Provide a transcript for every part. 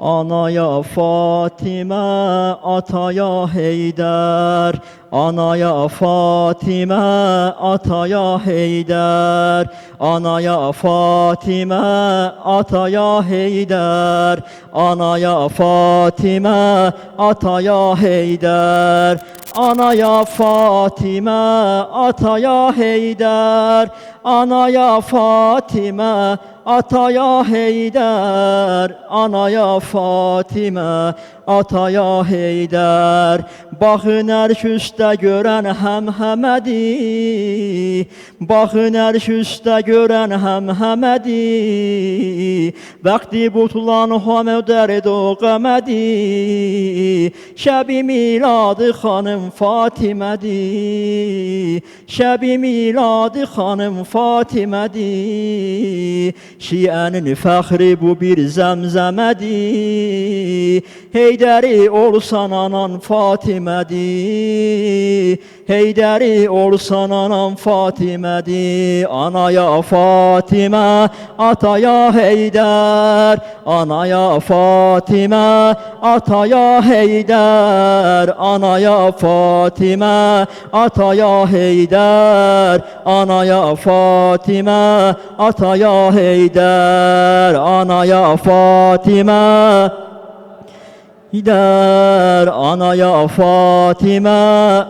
Anaya Fatime, ataya Heydər. Anaya Fatime, ataya Heydər. Anaya Fatime, ataya Heydər. Anaya Fatime, ataya Heydər. Anaya Fatime, ataya Heydər. Anaya Fatime, ataya Heydər. Anaya Fatime, ataya Heydər. Baxın ərş üstə görən həmhəmədi, baxın ərş üstə görən həmhəmədi. Vəqti butulan hamədərd o qəmədi, şəbi miladı xanım Fatimədi, şəbi miladı xanım Fatimədi. Şiənin fəxri bu bir zəmzəmədi, Heydəri olsan anan Fatimədi, Heydəri olsan anan Fatimədi. Anaya Fatime, ataya Heydər. Anaya Fatime, ataya Heydər. Anaya Fatime, ataya Heydər. Anaya Fatime, ataya Heydər. Anaya Fatime, Heydər. Anaya Fatime,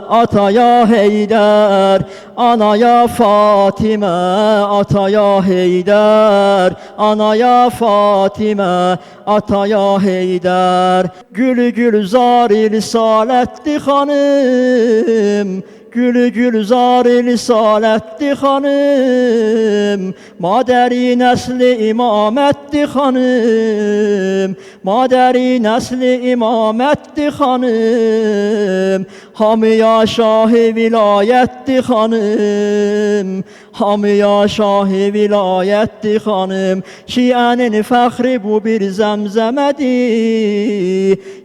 ataya Heydər. Anaya Fatime, ataya Heydər. Anaya Fatime, ataya Heydər. Gülü gülzar-ı risaletli xanım, Gülü gülzar-ı risaletli xanım, Madəri nəsli imamətli xanım, Madəri nəsli imamətli xanım. Hamıya şahı vilayətli xanım, Hamıya şahı vilayətli xanım. Şiənin fəxri bu bir zəmzəmədi,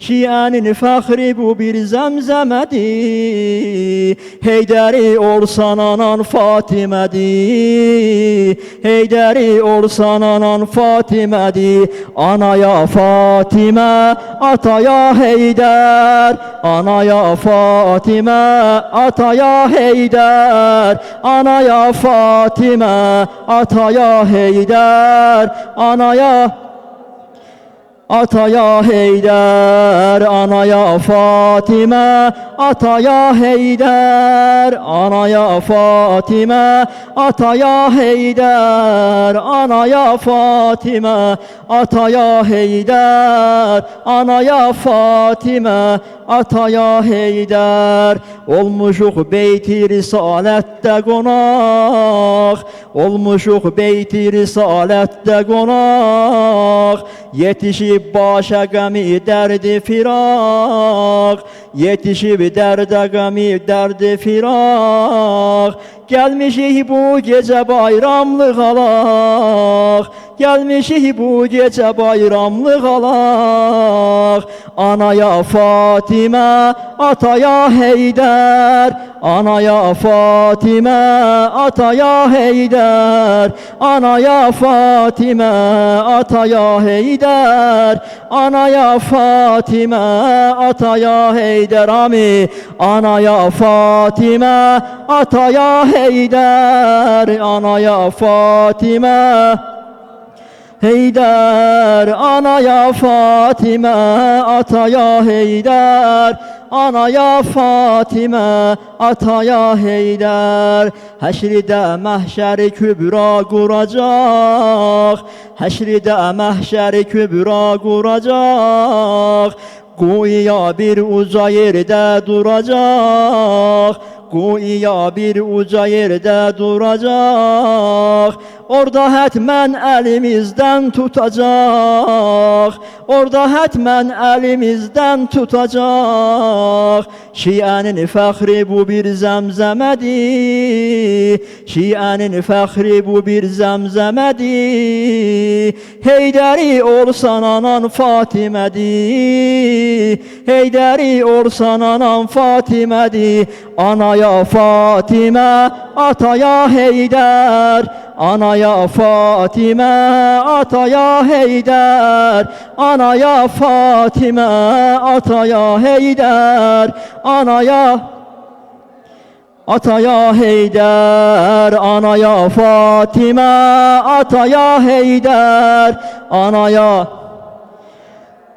Şiənin fəxri bu bir zəmzəmədi. Heydəri olsan anan Fatimədi, Heydəri olsan anan Fatimədi. Anaya Fatime, ataya Heydər. Anaya Fatime, ataya Heydər. Anaya Fatime, ataya Heydər. Ataya Heydər. Anaya Fatime, ataya Heydər. Anaya Fatime, ataya Heydər. Anaya Fatime, ataya Heydər. Anaya Fatime, ataya Heydər. Olmuşuq beyti risalətdə qonaq, Olmuşuq beyti risalətdə qonaq. Yetişib başa qəmi dərdi firaq, Yetişib dərdə qəmi dərdi firaq. Gəlmişik bu gecə bayramlıq alaq, Gəlmişik bu gecə bayramlıq alaq. Anaya Fatime, ataya Heydər. Anaya Fatime, ataya Heydər. Anaya Fatime, ataya Heydər. Anaya Fatime, ataya Heydər. Ami. Anaya Fatime, ataya Heydər. Anaya Fatime, Heydər. Anaya Fatime, ataya Heydər. Anaya Fatime, ataya Heydər. Həşridə məhşəri kübra quracaq, Həşridə məhşəri kübra quracaq. Qoya bir uca yerdə duracaq, Qoya bir uca yerdə duracaq. Orada hətmən əlimizdən tutacaq, Orada hətmən əlimizdən tutacaq. Şiənin fəxri bu bir zəmzəmədi, Şiənin fəxri bu bir zəmzəmədi. Heydəri olsan anan Fatimədi, Heydəri olsan anan Fatimədi. Anaya Fatime, ataya Heydər. anaya Fatime, ataya Heydər, anaya Fatime, ataya Heydər, ataya Heydər, anaya Fatime, ataya Heydər,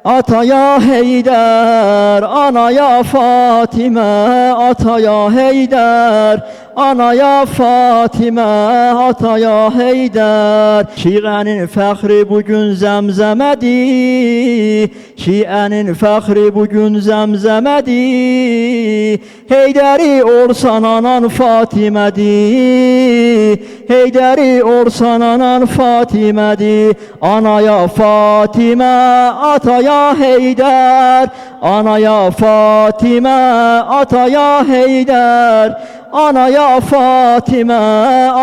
ataya Heydər, anaya Fatime, ataya Heydər, anaya Fatime, ataya Heydər. Şiənin fəxri bugün Zəmzəmədir, Şiənin fəxri bugün Zəmzəmədir. Heydəri olsan anan Fatimədir, Heydəri olsan anan Fatimədir. Anaya Fatimə, ataya Heydər, anaya Fatimə, ataya Heydər, anaya Fatimə,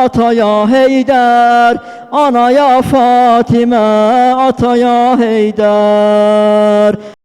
ataya Heydər, anaya Fatimə, ataya Heydər.